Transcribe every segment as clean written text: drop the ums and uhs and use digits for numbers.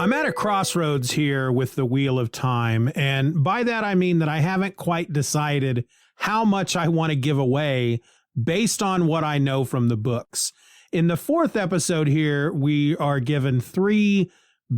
I'm at a crossroads here with the Wheel of Time, and by that I mean that I haven't quite decided how much I want to give away based on what I know from the books. In the fourth episode here, we are given three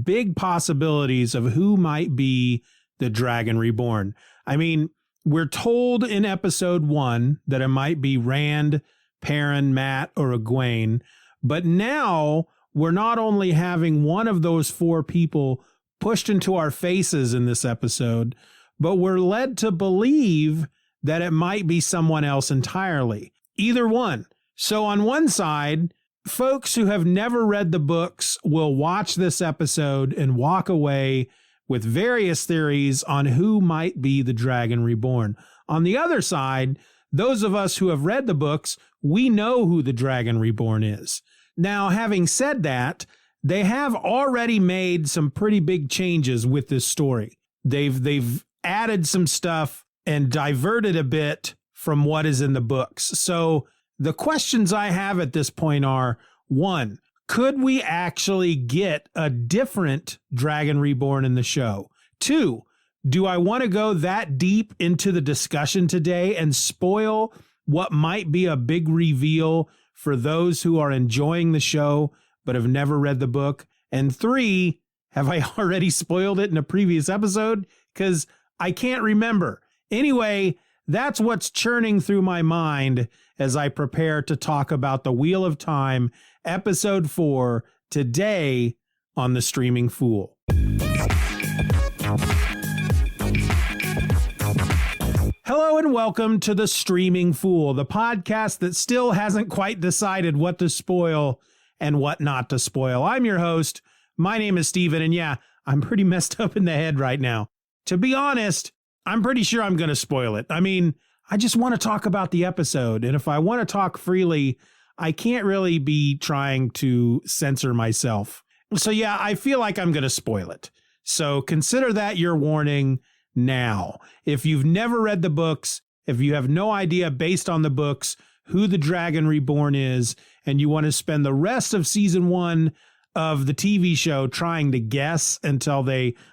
big possibilities of who might be the Dragon Reborn. I mean, we're told in episode 1 that it might be Rand, Perrin, Matt, or Egwene, but now we're not only having one of those four people pushed into our faces in this episode, but we're led to believe that it might be someone else entirely. Either one. So on one side, folks who have never read the books will watch this episode and walk away with various theories on who might be the Dragon Reborn. On the other side, those of us who have read the books, we know who the Dragon Reborn is. Now, having said that, they have already made some pretty big changes with this story. They've added some stuff and diverted a bit from what is in the books. So the questions I have at this point are, 1, could we actually get a different Dragon Reborn in the show? 2, do I want to go that deep into the discussion today and spoil what might be a big reveal for those who are enjoying the show but have never read the book? And 3, have I already spoiled it in a previous episode? Because I can't remember. Anyway, that's what's churning through my mind as I prepare to talk about the Wheel of Time, episode 4, today on The Streaming Fool. Hello and welcome to The Streaming Fool, the podcast that still hasn't quite decided what to spoil and what not to spoil. I'm your host. My name is Steven, and yeah, I'm pretty messed up in the head right now. To be honest, I'm pretty sure I'm going to spoil it. I mean, I just want to talk about the episode, and if I want to talk freely, I can't really be trying to censor myself. So yeah, I feel like I'm going to spoil it. So consider that your warning now. If you've never read the books, if you have no idea based on the books who the Dragon Reborn is, and you want to spend the rest of season 1 of the TV show trying to guess until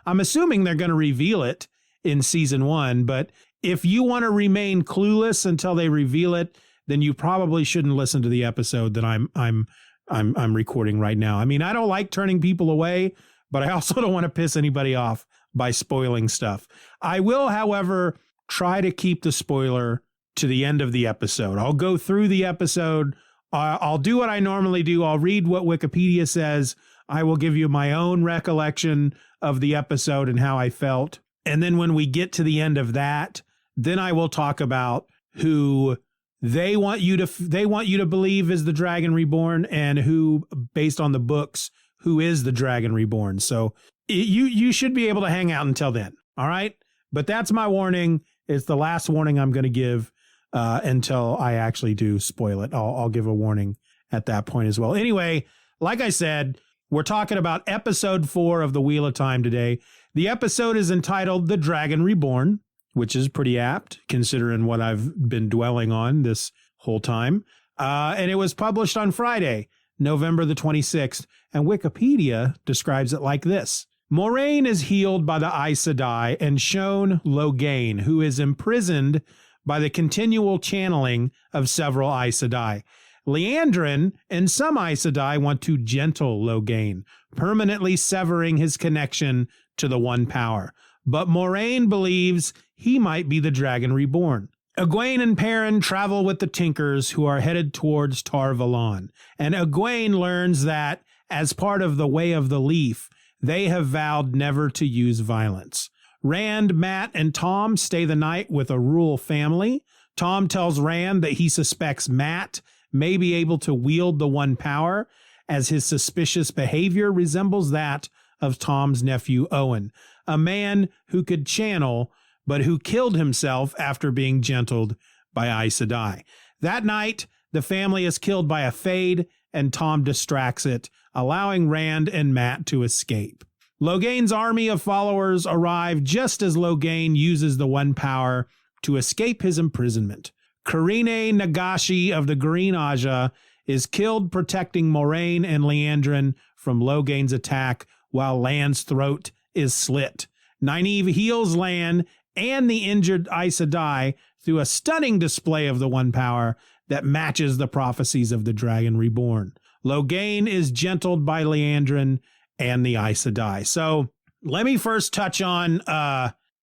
I'm assuming they're going to reveal it in season 1, but if you want to remain clueless until they reveal it, then you probably shouldn't listen to the episode that I'm recording right now. I mean, I don't like turning people away, but I also don't want to piss anybody off by spoiling stuff. I will, however, try to keep the spoiler to the end of the episode. I'll go through the episode. I'll do what I normally do. I'll read what Wikipedia says. I will give you my own recollection of the episode and how I felt. And then when we get to the end of that, then I will talk about who they want you to believe is the Dragon Reborn, and who, based on the books, who is the Dragon Reborn. So you should be able to hang out until then. All right. But that's my warning. It's the last warning I'm going to give until I actually do spoil it. I'll give a warning at that point as well. Anyway, like I said, we're talking about episode 4 of the Wheel of Time today. The episode is entitled The Dragon Reborn, which is pretty apt considering what I've been dwelling on this whole time. And it was published on Friday, November the 26th. And Wikipedia describes it like this. Moiraine is healed by the Aes Sedai and shown Logain, who is imprisoned by the continual channeling of several Aes Sedai. Liandrin and some Aes Sedai want to gentle Logain, permanently severing his connection to the One Power. But Moiraine believes he might be the Dragon Reborn. Egwene and Perrin travel with the Tinkers, who are headed towards Tar Valon. And Egwene learns that, as part of the Way of the Leaf, they have vowed never to use violence. Rand, Matt, and Tom stay the night with a rural family. Tom tells Rand that he suspects Matt may be able to wield the One Power, as his suspicious behavior resembles that of Tom's nephew Owen, a man who could channel, but who killed himself after being gentled by Aes Sedai. That night, the family is killed by a Fade, and Tom distracts it, allowing Rand and Matt to escape. Logain's army of followers arrive just as Logain uses the One Power to escape his imprisonment. Karine Nagashi of the Green Aja is killed protecting Moiraine and Liandrin from Logain's attack, while Lan's throat is slit. Nynaeve heals Lan and the injured Aes Sedai through a stunning display of the One Power that matches the prophecies of the Dragon Reborn. Logain is gentled by Liandrin and the Aes Sedai. So let me first touch on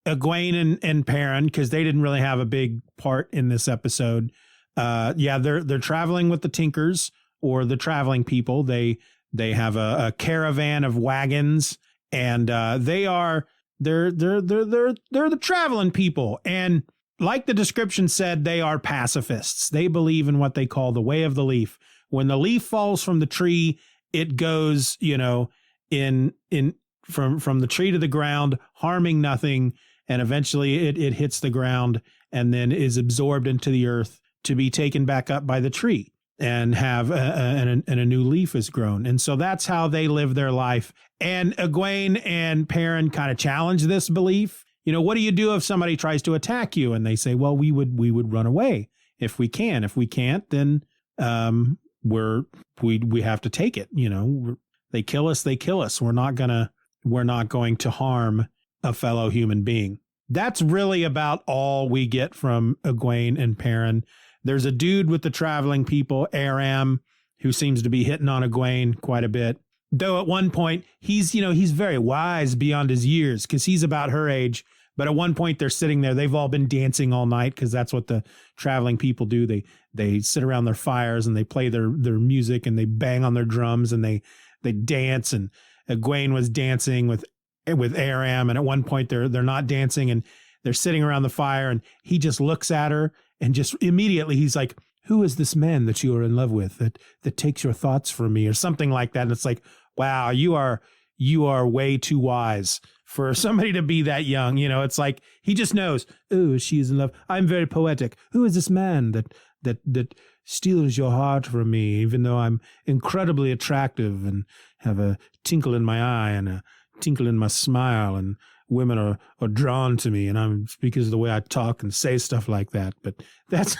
Egwene and Perrin, because they didn't really have a big part in this episode. They're traveling with the Tinkers, or the traveling people. They have a caravan of wagons, and they're the traveling people. And like the description said, they are pacifists. They believe in what they call the way of the leaf. When the leaf falls from the tree, it goes, from the tree to the ground, harming nothing, and eventually it hits the ground and then is absorbed into the earth to be taken back up by the tree and have a new leaf is grown. And so that's how they live their life. And Egwene and Perrin kind of challenge this belief. What do you do if somebody tries to attack you? And they say, well, we would run away if we can. If we can't, then we have to take it. They kill us, they kill us. We're not going to harm a fellow human being. That's really about all we get from Egwene and Perrin. There's a dude with the traveling people, Aram, who seems to be hitting on Egwene quite a bit. Though at one point, he's very wise beyond his years, because he's about her age. But at one point, they're sitting there. They've all been dancing all night, because that's what the traveling people do. They sit around their fires and they play their music, and they bang on their drums, and they dance. And Egwene was dancing with Aram, and at one point they're not dancing, and they're sitting around the fire, and he just looks at her, and just immediately he's like, who is this man that you are in love with that takes your thoughts from me, or something like that. And it's like, wow, you are way too wise for somebody to be that young. It's like he just knows, oh, she's in love. I'm very poetic. Who is this man that steals your heart from me, even though I'm incredibly attractive and have a tinkle in my eye and a tinkle in my smile, and women are drawn to me, and I'm because of the way I talk and say stuff like that. But that's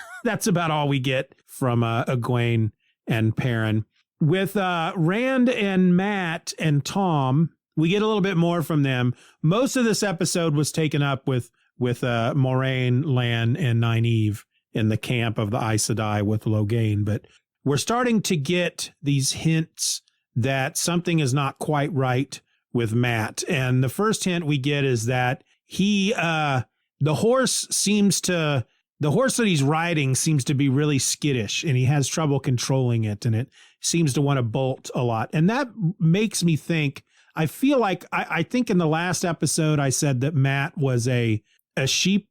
about all we get from Egwene and Perrin. With Rand and Matt and Tom, we get a little bit more from them. Most of this episode was taken up with Moraine, Lan, and Nynaeve in the camp of the Aes Sedai with Logain. But we're starting to get these hints that something is not quite right with Matt. And the first hint we get is that the horse that he's riding seems to be really skittish, and he has trouble controlling it, and it seems to want to bolt a lot. And that makes me think, I feel like, I think in the last episode I said that Matt was a sheep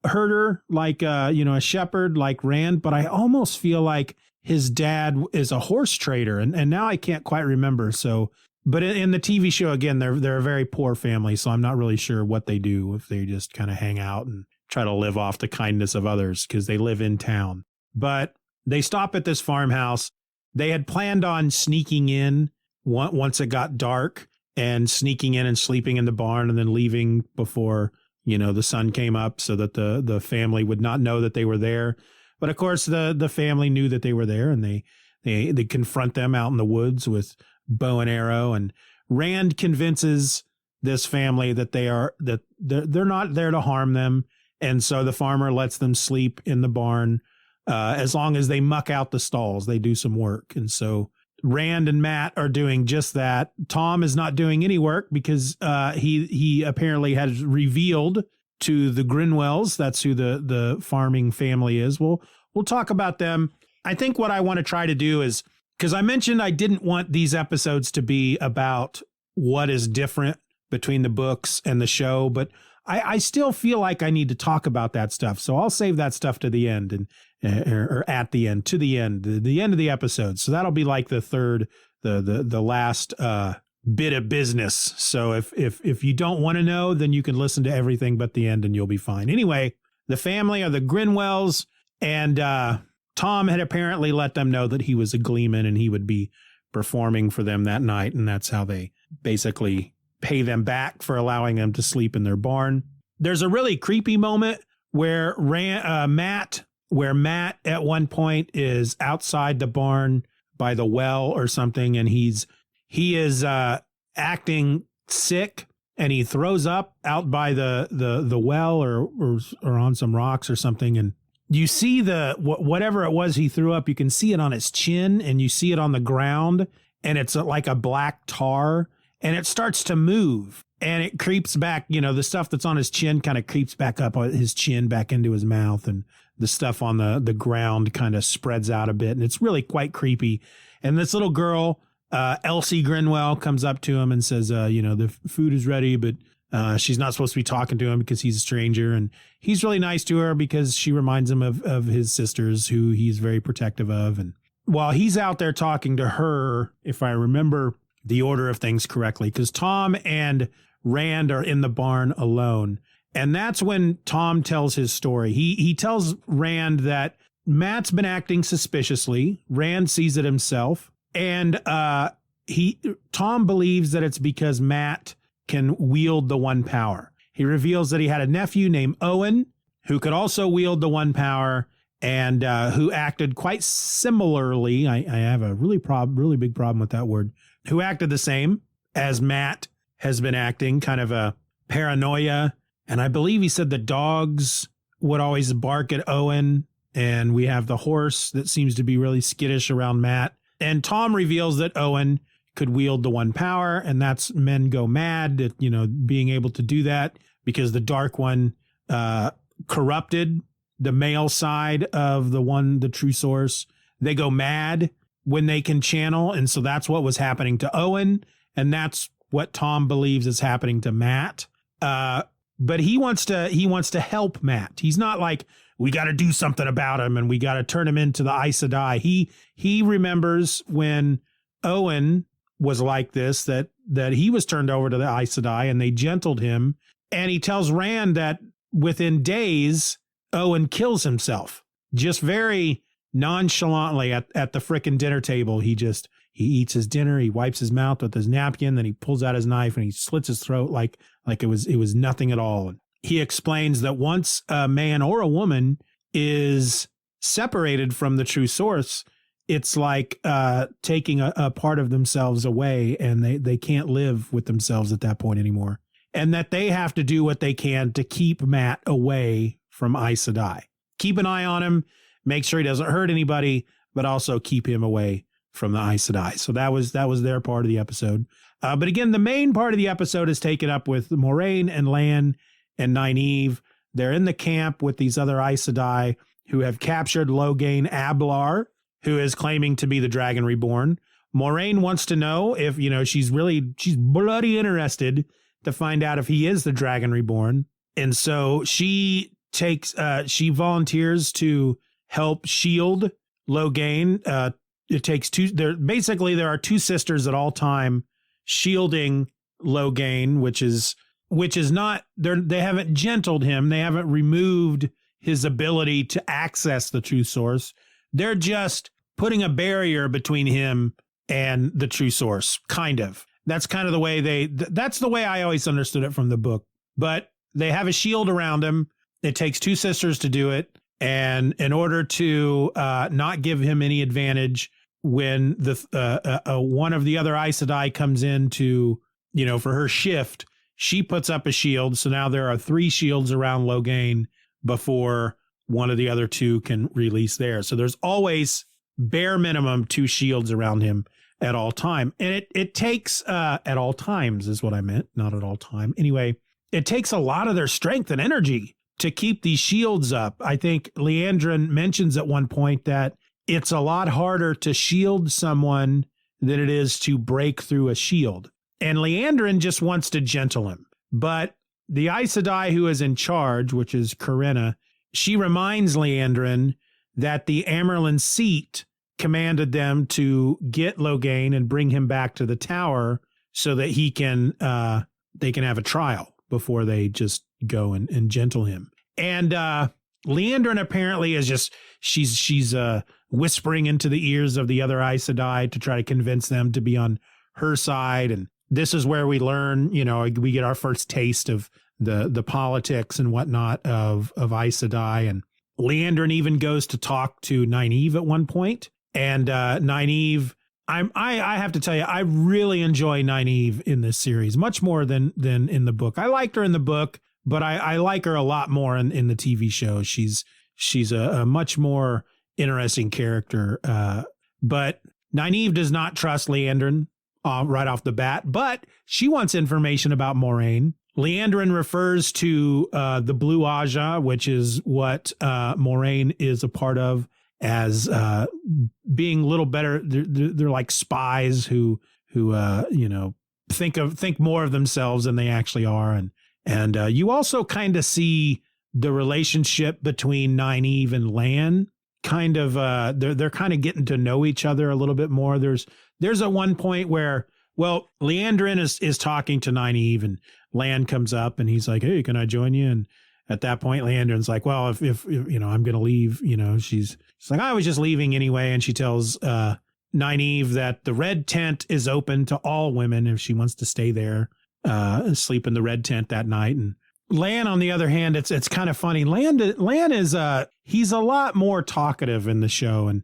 herder, like, a shepherd like Rand, but I almost feel like his dad is a horse trader, and now I can't quite remember. So, but in the TV show, again, they're a very poor family, so I'm not really sure what they do, if they just kind of hang out and try to live off the kindness of others, because they live in town. But they stop at this farmhouse. They had planned on sneaking in once it got dark, and sneaking in and sleeping in the barn, and then leaving before, the sun came up, so that the family would not know that they were there. But of course, the family knew that they were there, and they confront them out in the woods with bow and arrow. And Rand convinces this family that they're not there to harm them. And so the farmer lets them sleep in the barn, as long as they muck out the stalls. They do some work. And so Rand and Matt are doing just that. Tom is not doing any work, because he apparently has revealed to the Grinwells, that's who the farming family is. We'll talk about them. I think what I want to try to do is, because I mentioned I didn't want these episodes to be about what is different between the books and the show, but I still feel like I need to talk about that stuff. So I'll save that stuff to the end, or at the end, to the end of the episode. So that'll be like the last bit of business. So if you don't want to know, then you can listen to everything but the end, and you'll be fine. Anyway, the family are the Grinwells, and Tom had apparently let them know that he was a Gleeman, and he would be performing for them that night. And that's how they basically pay them back for allowing them to sleep in their barn. There's a really creepy moment where Matt at one point is outside the barn by the well or something, and he is acting sick, and he throws up out by the well or on some rocks or something. And you see whatever it was he threw up, you can see it on his chin, and you see it on the ground, and it's like a black tar, and it starts to move, and it creeps back. The stuff that's on his chin kind of creeps back up his chin back into his mouth, and the stuff on the ground kind of spreads out a bit, and it's really quite creepy. And this little girl, Elsie Grinwell, comes up to him and says, the food is ready, but she's not supposed to be talking to him because he's a stranger. And he's really nice to her because she reminds him of his sisters, who he's very protective of. And while he's out there talking to her, if I remember the order of things correctly, because Tom and Rand are in the barn alone. And that's when Tom tells his story. He tells Rand that Matt's been acting suspiciously. Rand sees it himself. And Tom believes that it's because Matt can wield the one power. He reveals that he had a nephew named Owen who could also wield the one power, and who acted quite similarly. I have a really big problem with that word. Who acted the same as Matt has been acting, kind of a paranoia. And I believe he said the dogs would always bark at Owen, and we have the horse that seems to be really skittish around Matt. And Tom reveals that Owen could wield the one power, and that's men go mad at, being able to do that, because the Dark One corrupted the male side of the true source. They go mad when they can channel. And so that's what was happening to Owen. And that's what Tom believes is happening to Matt. But he wants to help Matt. He's not like, we got to do something about him and we got to turn him into the Aes Sedai. He remembers when Owen was like this, that he was turned over to the Aes Sedai and they gentled him. And he tells Rand that within days, Owen kills himself, just very nonchalantly at the frickin' dinner table. He eats his dinner. He wipes his mouth with his napkin. Then he pulls out his knife and he slits his throat like it was nothing at all. He explains that once a man or a woman is separated from the true source, it's like taking a part of themselves away, and they can't live with themselves at that point anymore. And that they have to do what they can to keep Matt away from Aes Sedai. Keep an eye on him, make sure he doesn't hurt anybody, but also keep him away from the Aes Sedai. So that was their part of the episode. But again, the main part of the episode is taken up with Moiraine and Lan and Nynaeve. They're in the camp with these other Aes Sedai who have captured Logain Ablar, who is claiming to be the Dragon Reborn. Moiraine wants to know if, she's bloody interested to find out if he is the Dragon Reborn. And so she volunteers to help shield Logain. It takes two. There are two sisters at all time shielding Logain, which is not, they haven't gentled him. They haven't removed his ability to access the true source. They're just putting a barrier between him and the true source, kind of. That's kind of the way that's the way I always understood it from the book. But they have a shield around him. It takes two sisters to do it. And in order to not give him any advantage when one of the other Aes Sedai comes in to, for her shift, she puts up a shield. So now there are 3 shields around Logain before one of the other 2 can release theirs. So there's always bare minimum 2 shields around him at all time. And it takes, at all times is what I meant, not at all time. Anyway, it takes a lot of their strength and energy to keep these shields up. I think Leandrin mentions at one point that it's a lot harder to shield someone than it is to break through a shield. And Leandrin just wants to gentle him. But the Aes Sedai who is in charge, which is Corinna, she reminds Leandrin that the Amerlin seat commanded them to get Logain and bring him back to the tower so that they can have a trial before they just go and gentle him. And Leandrin apparently is just, she's whispering into the ears of the other Aes Sedai to try to convince them to be on her side. And this is where we learn, we get our first taste of the politics and whatnot of Aes Sedai. And Leandrin even goes to talk to Nynaeve at one point. And Nynaeve I have to tell you, I really enjoy Nynaeve in this series, much more than in the book. I liked her in the book, but I like her a lot more in the TV show. She's a much more interesting character. But Nynaeve does not trust Leandrin right off the bat, but she wants information about Moraine. Leandrin refers to the Blue Aja, which is what Moraine is a part of, as being a little better. They're like spies who think more of themselves than they actually are, and you also kind of see the relationship between Nynaeve and Lan. Kind of they're kind of getting to know each other a little bit more. There's at one point where, well, Leandrin is talking to Nynaeve, and Lan comes up and he's like, "Hey, can I join you?" And at that point, Leandrin's like, "Well, if I'm going to leave," she's like, "I was just leaving anyway." And she tells Nynaeve that the red tent is open to all women if she wants to stay there, sleep in the red tent that night. And Lan, on the other hand, it's kind of funny. Lan is he's a lot more talkative in the show, and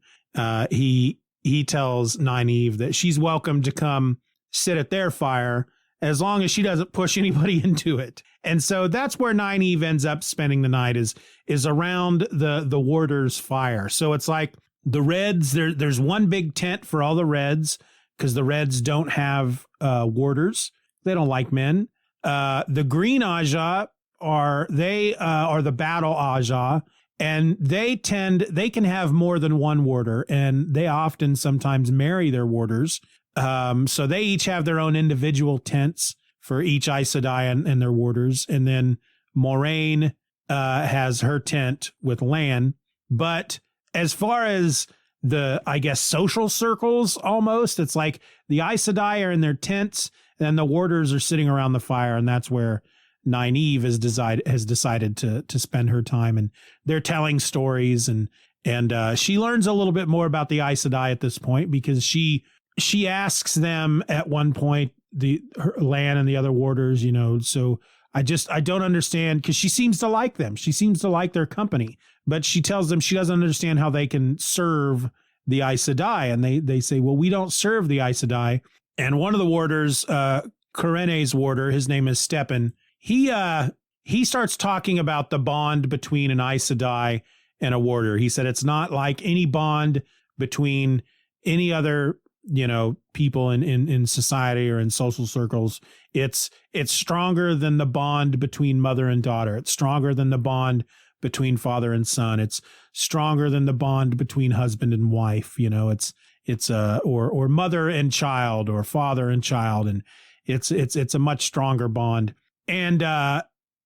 he tells Nynaeve that she's welcome to come sit at their fire as long as she doesn't push anybody into it. And so that's where Nynaeve ends up spending the night is around the warders' fire. So it's like the Reds, there's one big tent for all the Reds because the Reds don't have warders. They don't like men. The Green Aja are the Battle Aja, and they can have more than one warder, and they often sometimes marry their warders. So they each have their own individual tents for each Aes Sedai and their warders. And then Moraine has her tent with Lan. But as far as the, I guess, social circles, almost, it's like the Aes Sedai are in their tents and the warders are sitting around the fire. And that's where Nynaeve has decided to spend her time. And they're telling stories. And she learns a little bit more about the Aes Sedai at this point, because she asks them at one point, her Lan and the other warders, so I don't understand, because she seems to like them. She seems to like their company, but she tells them she doesn't understand how they can serve the Aes Sedai. And they say, well, we don't serve the Aes Sedai. And one of the warders, Karene's warder, his name is Stepan. He starts talking about the bond between an Aes Sedai and a warder. He said, it's not like any bond between any other people in society or in social circles. It's stronger than the bond between mother and daughter. It's stronger than the bond between father and son. It's stronger than the bond between husband and wife. It's or mother and child, or father and child, and it's a much stronger bond. And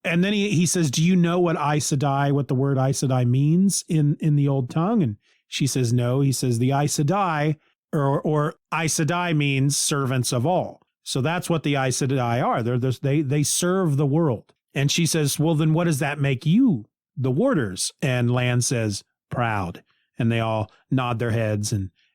then he says, do you know what Aes Sedai, what the word Aes Sedai means in the old tongue? And she says, no. He says, the Aes Sedai, or Aes Sedai means servants of all. So that's what the Aes Sedai are. They serve the world. And she says, well, then what does that make you, the warders? And Lan says, proud. And they all nod their heads.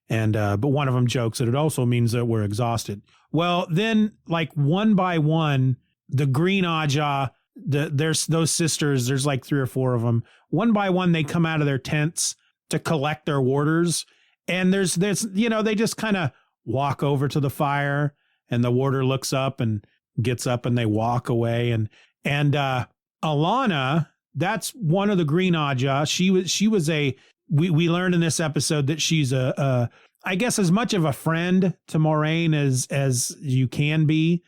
But one of them jokes that it also means that we're exhausted. Well, then, like, one by one, the Green Aja, there's those sisters, there's like 3 or 4 of them. One by one, they come out of their tents to collect their warders. And there's they just kind of walk over to the fire, and the warder looks up and gets up, and they walk away. And Alana, that's one of the Green Aja. She was we learned in this episode that she's I guess as much of a friend to Moraine as you can be.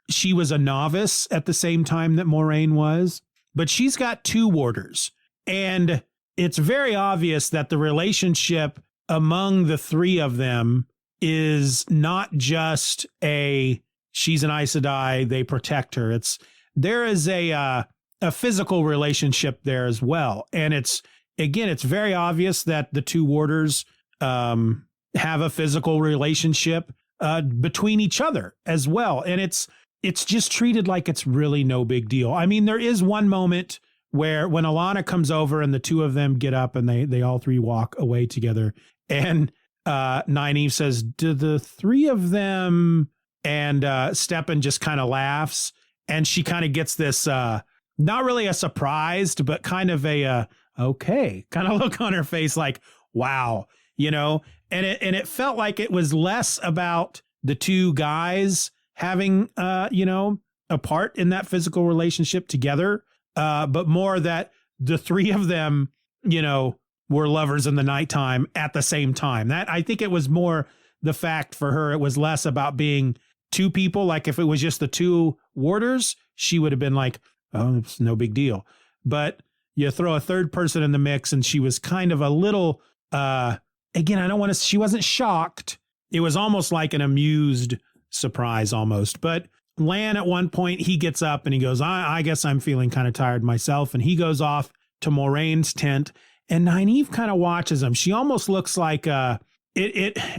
She was a novice at the same time that Moraine was, but she's got 2 warders, and it's very obvious that the relationship among the 3 of them is not just she's an Aes Sedai, they protect her. There is a physical relationship there as well. And it's very obvious that the 2 warders have a physical relationship between each other as well. And it's just treated like it's really no big deal. I mean, there is one moment where when Alana comes over and the 2 of them get up and they all 3 walk away together, and Nynaeve says, do the 3 of them, and Stepan just kind of laughs, and she kind of gets this not really a surprised, but kind of a okay kind of look on her face, like, wow, and it felt like it was less about the two guys having, a part in that physical relationship together, but more that the three of them, were lovers in the nighttime at the same time. That I think it was more the fact for her. It was less about being two people. Like if it was just the two warders, she would have been like, oh, it's no big deal. But you throw a third person in the mix and she was kind of a little, again, she wasn't shocked. It was almost like an amused surprise almost. But Lan at one point, he gets up and he goes, I guess I'm feeling kind of tired myself. And he goes off to Moraine's tent and Nynaeve kind of watches him. She almost looks like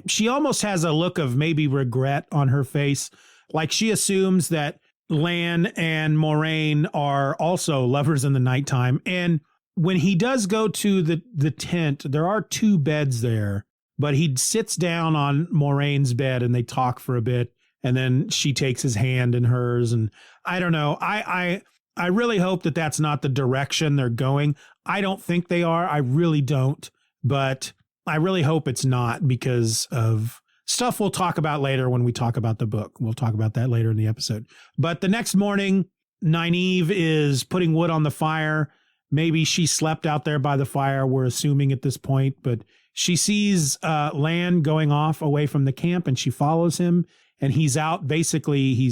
she almost has a look of maybe regret on her face. Like she assumes that Lan and Moraine are also lovers in the nighttime. And when he does go to the tent, there are two beds there, but he sits down on Moraine's bed and they talk for a bit. And then she takes his hand in hers. And I don't know. I really hope that that's not the direction they're going. I don't think they are. I really don't. But I really hope it's not because of stuff we'll talk about later when we talk about the book. We'll talk about that later in the episode. But the next morning, Nynaeve is putting wood on the fire. Maybe she slept out there by the fire, we're assuming at this point. But she sees Lan going off away from the camp and she follows him. And he's out. Basically, he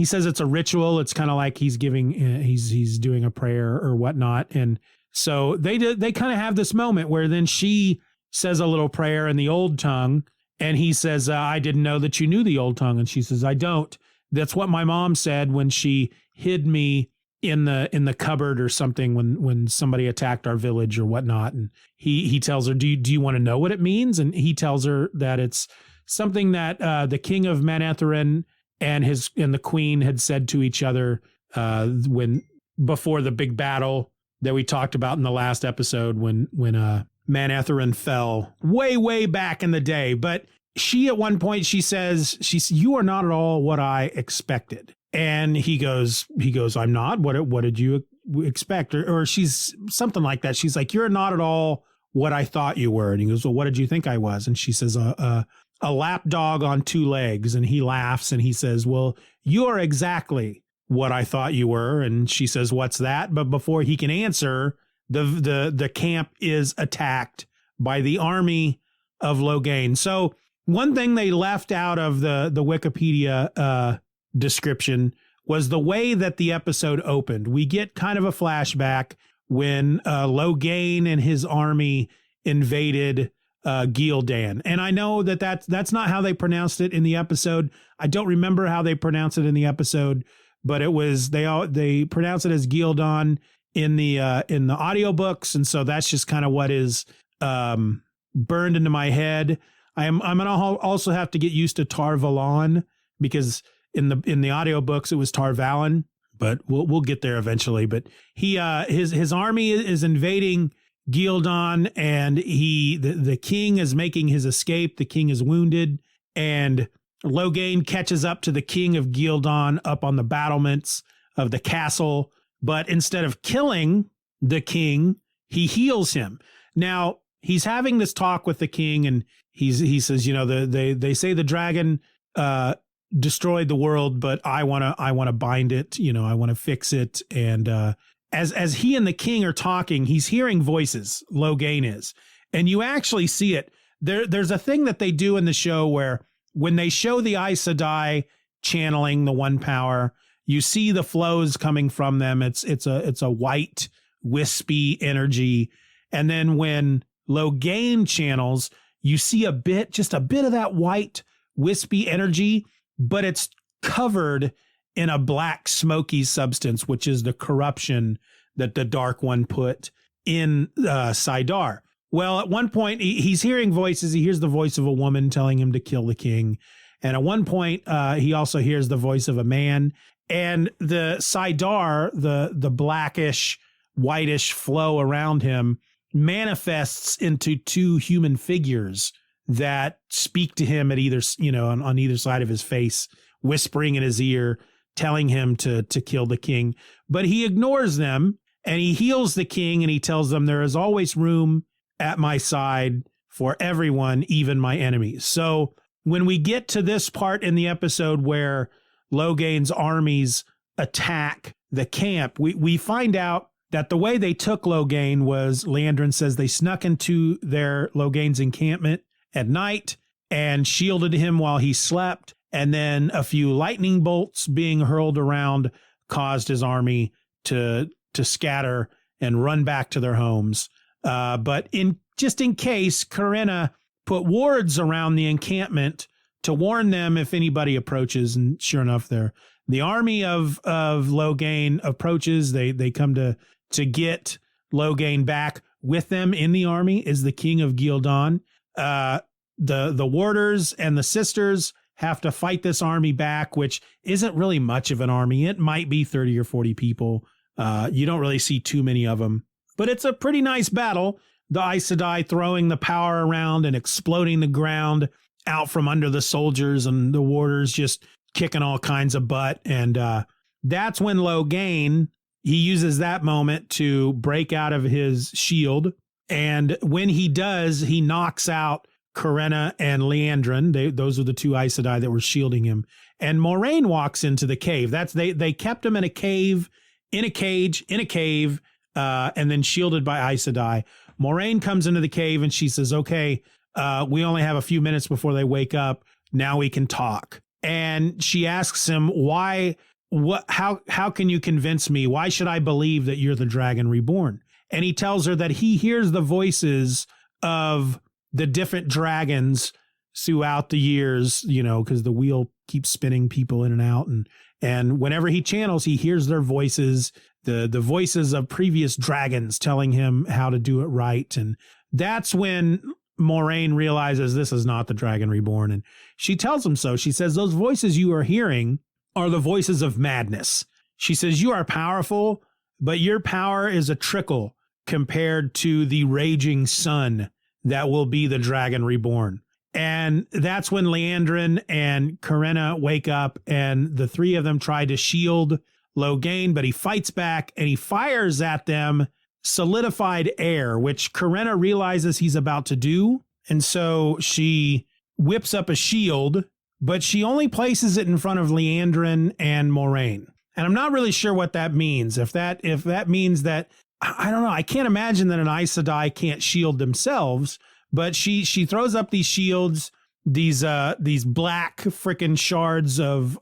says it's a ritual. It's kind of like he's doing a prayer or whatnot. And so they kind of have this moment where then she says a little prayer in the old tongue. And he says, I didn't know that you knew the old tongue. And she says, I don't. That's what my mom said when she hid me in the cupboard or something when somebody attacked our village or whatnot. And he tells her, do you want to know what it means? And he tells her that it's something that the king of Manetheren and the queen had said to each other before the big battle that we talked about in the last episode when Manetheren fell way back in the day. But she at one point she says, you are not at all what I expected. And he goes, I'm not. What did you expect? Or she's something like that. She's like, you're not at all what I thought you were. And he goes, well, what did you think I was? And she says, a lapdog on two legs. And he laughs and he says, well, you are exactly what I thought you were. And she says, what's that? But before he can answer, the camp is attacked by the army of Loghain. So one thing they left out of the Wikipedia description was the way that the episode opened. We get kind of a flashback when Loghain and his army invaded Gildan. And I know that's not how they pronounced it in the episode. I don't remember how they pronounced it in the episode, but it was they pronounce it as Gildan in the audiobooks, and so that's just kind of what is burned into my head. I'm gonna also have to get used to Tar Valon because in the audiobooks it was Tar Valon, but we'll get there eventually. But his army is invading Gildan, and the king is making his escape. The king is wounded, and Loghain catches up to the king of Gildan up on the battlements of the castle. But instead of killing the king, he heals him. Now he's having this talk with the king, and he says, they say the dragon destroyed the world, but I want to bind it. I want to fix it. And as he and the king are talking, he's hearing voices. Loghain is, and you actually see it. There's a thing that they do in the show where when they show the Aes Sedai channeling the one power, you see the flows coming from them. It's a white, wispy energy. And then when Loghain channels, you see just a bit of that white, wispy energy, but it's covered in a black, smoky substance, which is the corruption that the Dark One put in Saidar. Well, at one point, he's hearing voices. He hears the voice of a woman telling him to kill the king. And at one point, he also hears the voice of a man. And the Saidar, the blackish, whitish flow around him, manifests into two human figures that speak to him at either, on either side of his face, whispering in his ear, telling him to kill the king. But he ignores them, and he heals the king, and he tells them there is always room at my side for everyone, even my enemies. So when we get to this part in the episode where Logain's armies attack the camp, we find out that the way they took Logain was, Liandrin says, they snuck into Logain's encampment at night and shielded him while he slept. And then a few lightning bolts being hurled around caused his army to scatter and run back to their homes. But in case, Corinna put wards around the encampment to warn them if anybody approaches. And sure enough, the army of Logain approaches. They come to get Logain back. With them in the army is the king of Gildan. The warders and the sisters have to fight this army back, which isn't really much of an army. It might be 30 or 40 people. You don't really see too many of them, but it's a pretty nice battle. The Aes Sedai throwing the power around and exploding the ground out from under the soldiers, and the warders just kicking all kinds of butt. And that's when Logain, he uses that moment to break out of his shield. And when he does, he knocks out Corinna and Liandrin. Those are the two Aes Sedai that were shielding him. And Moiraine walks into the cave. They kept him in a cave, in a cage, and then shielded by Aes Sedai. Moiraine comes into the cave and she says, okay, we only have a few minutes before they wake up. Now we can talk. And she asks him, how can you convince me? Why should I believe that you're the Dragon Reborn? And he tells her that he hears the voices of the different dragons throughout the years, because the wheel keeps spinning people in and out. And whenever he channels, he hears their voices, the voices of previous dragons telling him how to do it right. And that's when Moiraine realizes this is not the Dragon Reborn. And she tells him so. She says, those voices you are hearing are the voices of madness. She says, you are powerful, but your power is a trickle compared to the raging sun that will be the Dragon Reborn. And that's when Liandrin and Corinna wake up, and the three of them try to shield Logain, but he fights back and he fires at them solidified air, which Corinna realizes he's about to do. And so she whips up a shield, but she only places it in front of Liandrin and Moiraine. And I'm not really sure what that means. If that means that, I don't know, I can't imagine that an Aes Sedai can't shield themselves, but she throws up these shields, these black frickin' shards of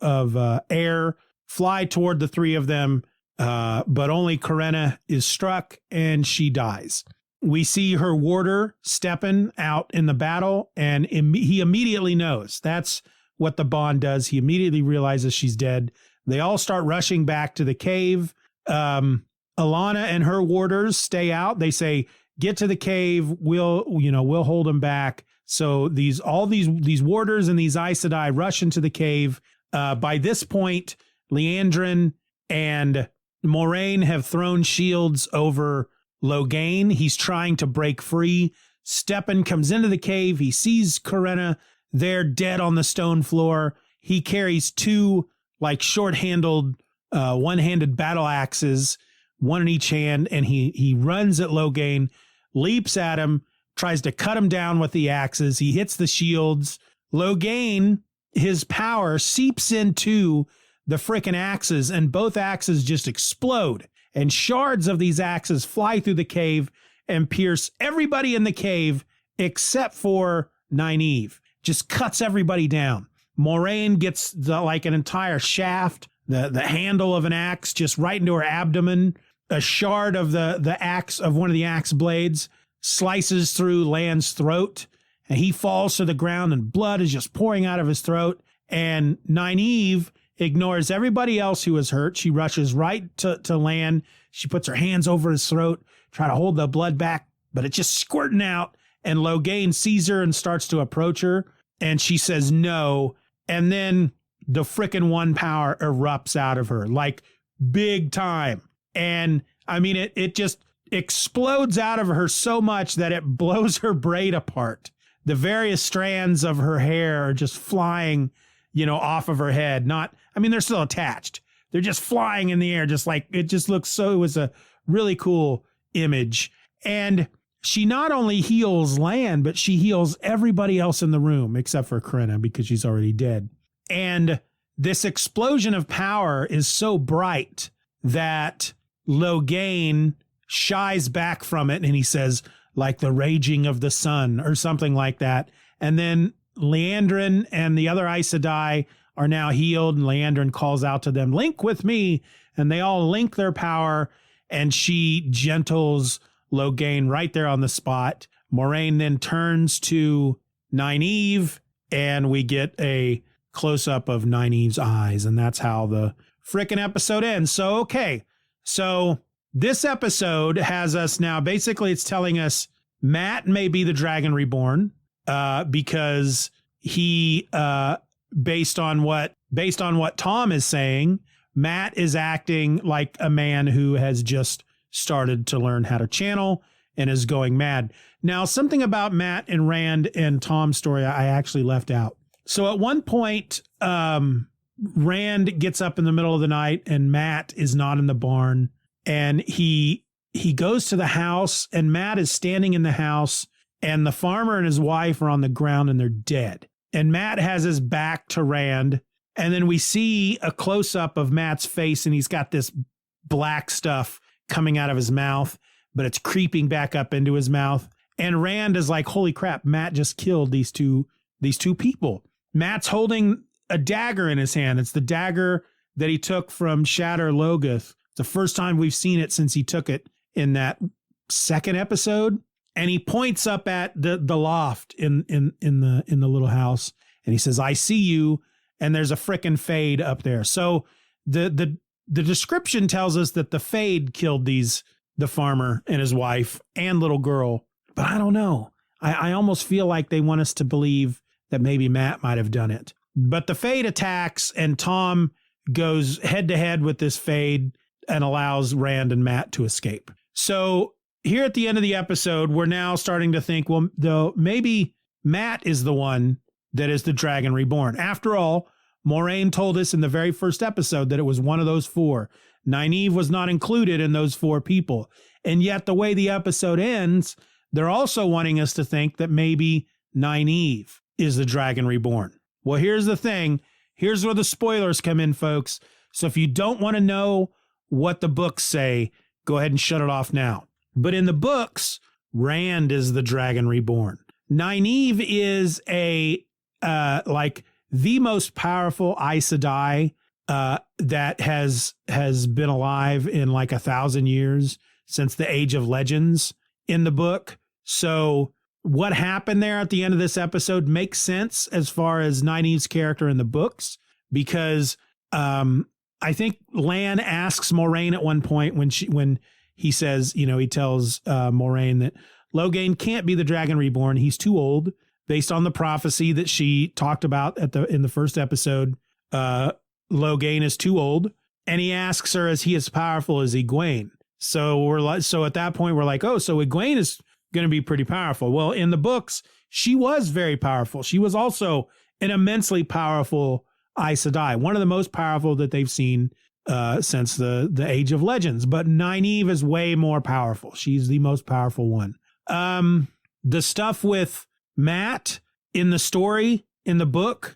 air fly toward the three of them, but only Corinna is struck and she dies. We see her warder stepping out in the battle, and he immediately knows. That's what the Bond does. He immediately realizes she's dead. They all start rushing back to the cave. Alana and her warders stay out. They say, get to the cave. We'll hold them back. So all these warders and these Aes Sedai rush into the cave. By this point, Liandrin and Moiraine have thrown shields over Logain. He's trying to break free. Steppen comes into the cave. He sees Corinna there dead on the stone floor. He carries two short-handled, one-handed battle axes, one in each hand, and he runs at Logain, leaps at him, tries to cut him down with the axes. He hits the shields. Logain, his power seeps into the frickin' axes, and both axes just explode. And shards of these axes fly through the cave and pierce everybody in the cave except for Nynaeve. Just cuts everybody down. Moiraine gets an entire shaft, the handle of an axe just right into her abdomen. A shard of the axe, of one of the axe blades, slices through Lan's throat, and he falls to the ground, and blood is just pouring out of his throat. And Nynaeve ignores everybody else who is hurt. She rushes right to Lan. She puts her hands over his throat, try to hold the blood back, but it's just squirting out. And Logain sees her and starts to approach her, and she says no. And then the frickin' one power erupts out of her, big time. And I mean, it just explodes out of her so much that it blows her braid apart. The various strands of her hair are just flying, off of her head. They're still attached. They're just flying in the air, it was a really cool image. And she not only heals Lan, but she heals everybody else in the room except for Corinna because she's already dead. And this explosion of power is so bright that Logain shies back from it, and he says, like the raging of the sun or something like that. And then Leandrin and the other Aes Sedai are now healed, and Leandrin calls out to them, link with me. And they all link their power, and she gentles Logain right there on the spot. Moiraine then turns to Nynaeve, and we get a close-up of Nynaeve's eyes, and that's how the frickin' episode ends. So, okay. So this episode has us now, basically it's telling us Mat may be the Dragon Reborn, because he, based on what Tom is saying, Mat is acting like a man who has just started to learn how to channel and is going mad. Now, something about Mat and Rand and Tom's story I actually left out. So at one point, Rand gets up in the middle of the night and Mat is not in the barn, and he goes to the house, and Mat is standing in the house, and the farmer and his wife are on the ground and they're dead. And Mat has his back to Rand. And then we see a close-up of Mat's face, and he's got this black stuff coming out of his mouth, but it's creeping back up into his mouth. And Rand is like, holy crap, Mat just killed these two people. Mat's holding a dagger in his hand. It's the dagger that he took from Shatter Logoth. It's the first time we've seen it since he took it in that second episode. And he points up at the loft in the little house, and he says, I see you. And there's a frickin' Fade up there. So the description tells us that the Fade killed the farmer and his wife and little girl. But I don't know. I almost feel like they want us to believe that maybe Mat might have done it. But the Fade attacks, and Tom goes head to head with this Fade and allows Rand and Mat to escape. So here at the end of the episode, we're now starting to think, well, though maybe Mat is the one that is the Dragon Reborn. After all, Moiraine told us in the very first episode that it was one of those four. Nynaeve was not included in those four people. And yet the way the episode ends, they're also wanting us to think that maybe Nynaeve is the Dragon Reborn. Well, here's the thing. Here's where the spoilers come in, folks. So if you don't want to know what the books say, go ahead and shut it off now. But in the books, Rand is the Dragon Reborn. Nynaeve is the most powerful Aes Sedai that has been alive in like 1,000 years since the Age of Legends in the book. So what happened there at the end of this episode makes sense as far as Nynaeve's character in the books, because I think Lan asks Moiraine at one point when he says, he tells Moiraine that Logain can't be the Dragon Reborn. He's too old. Based on the prophecy that she talked about in the first episode, Logain is too old, and he asks her, is he as powerful as Egwene? So at that point we're like, oh, so Egwene is going to be pretty powerful. Well, in the books, she was very powerful. She was also an immensely powerful Aes Sedai, one of the most powerful that they've seen since the Age of Legends. But Nynaeve is way more powerful. She's the most powerful one. The stuff with Mat in the story, in the book,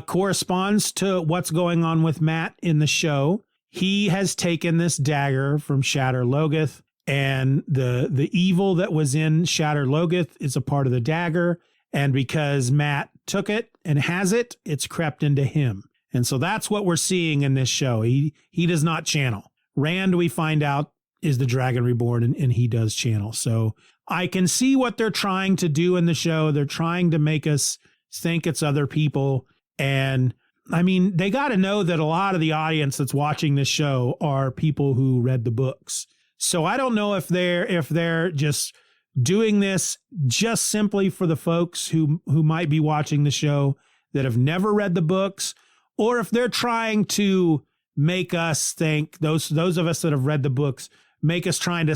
corresponds to what's going on with Mat in the show. He has taken this dagger from Shatter Logoth, and the evil that was in Shatter Logoth is a part of the dagger. And because Mat took it and has it, it's crept into him. And so that's what we're seeing in this show. He does not channel. Rand, we find out, is the Dragon Reborn, and he does channel. So I can see what they're trying to do in the show. They're trying to make us think it's other people. And I mean, they got to know that a lot of the audience that's watching this show are people who read the books. So I don't know if they're just doing this just simply for the folks who might be watching the show that have never read the books, or if they're trying to make us think, those of us that have read the books, make us trying to,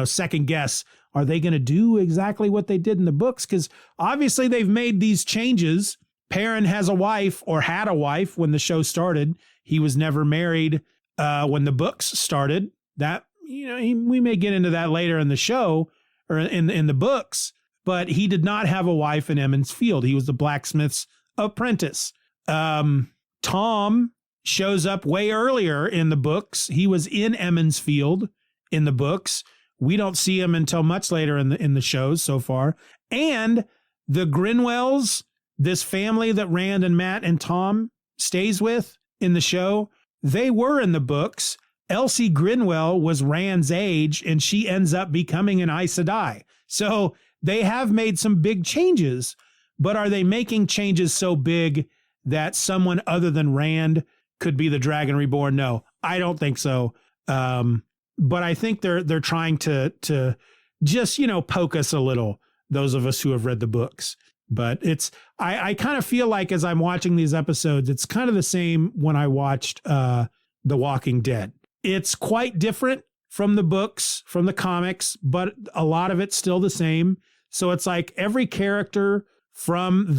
second guess, are they going to do exactly what they did in the books? Because obviously they've made these changes. Perrin has a wife, or had a wife when the show started. He was never married when the books started. That, we may get into that later in the show. or in the books, but he did not have a wife in Emmons Field. He was the blacksmith's apprentice. Tom shows up way earlier in the books. He was in Emmons Field in the books. We don't see him until much later in the shows so far. And the Grinwells, this family that Rand and Matt and Tom stays with in the show, they were in the books. Elsie Grinwell was Rand's age, and she ends up becoming an Aes Sedai. So they have made some big changes, but are they making changes so big that someone other than Rand could be the Dragon Reborn? No, I don't think so. But I think they're trying to just, poke us a little, those of us who have read the books. But I kind of feel like as I'm watching these episodes, it's kind of the same when I watched The Walking Dead. It's quite different from the books, from the comics, but a lot of it's still the same. So it's like every character from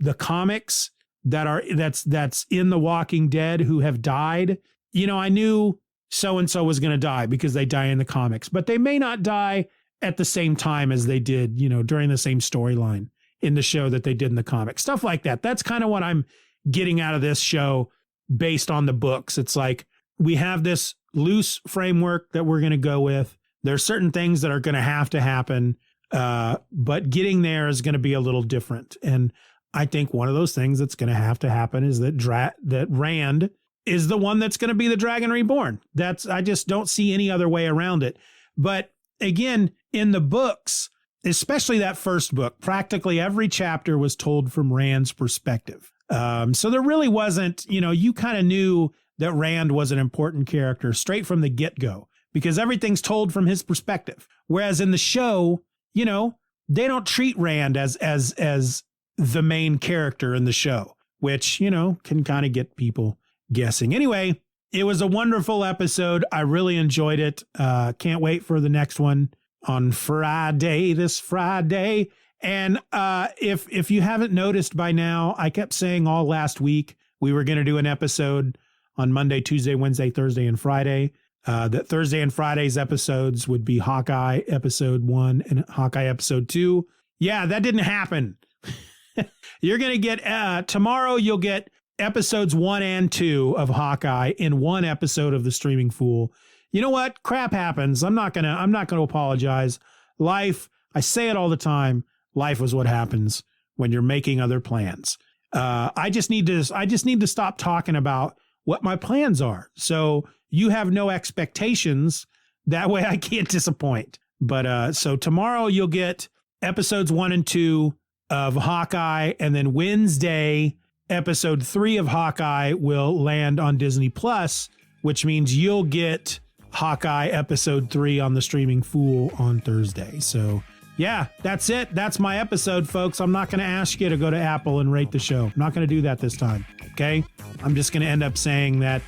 the comics that's in The Walking Dead who have died. I knew so-and-so was going to die because they die in the comics, but they may not die at the same time as they did, during the same storyline in the show that they did in the comics. Stuff like that. That's kind of what I'm getting out of this show based on the books. It's like we have this loose framework that we're going to go with. There's certain things that are going to happen, but getting there is going to be a little different. And I think one of those things that's going to happen is that Rand is the one that's going to be the Dragon Reborn. I just don't see any other way around it. But again, in the books, especially that first book, practically every chapter was told from Rand's perspective. So there really wasn't, you kind of knew that Rand was an important character straight from the get-go because everything's told from his perspective. Whereas in the show, they don't treat Rand as the main character in the show, which, can kind of get people guessing. Anyway, it was a wonderful episode. I really enjoyed it. Can't wait for the next one on this Friday. And if you haven't noticed by now, I kept saying all last week we were going to do an episode on Monday, Tuesday, Wednesday, Thursday, and Friday. That Thursday and Friday's episodes would be Hawkeye episode 1 and Hawkeye episode 2. Yeah, that didn't happen. You're going to get tomorrow. You'll get episodes 1 and 2 of Hawkeye in one episode of The Streaming Fool. You know what? Crap happens. I'm not gonna apologize. Life, I say it all the time. Life is what happens when you're making other plans. I just need to stop talking about what my plans are. So you have no expectations. That way I can't disappoint. But so tomorrow you'll get episodes 1 and 2 of Hawkeye, and then Wednesday, episode 3 of Hawkeye will land on Disney Plus, which means you'll get Hawkeye episode 3 on The Streaming Fool on Thursday. So yeah, that's it. That's my episode, folks. I'm not going to ask you to go to Apple and rate the show. I'm not going to do that this time. Okay. I'm just going to end up saying that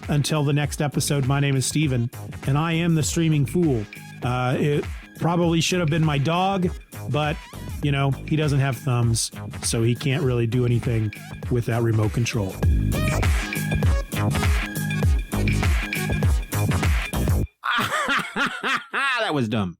until the next episode, my name is Steven and I am The Streaming Fool. It probably should have been my dog, but he doesn't have thumbs, so he can't really do anything with that remote control. That was dumb.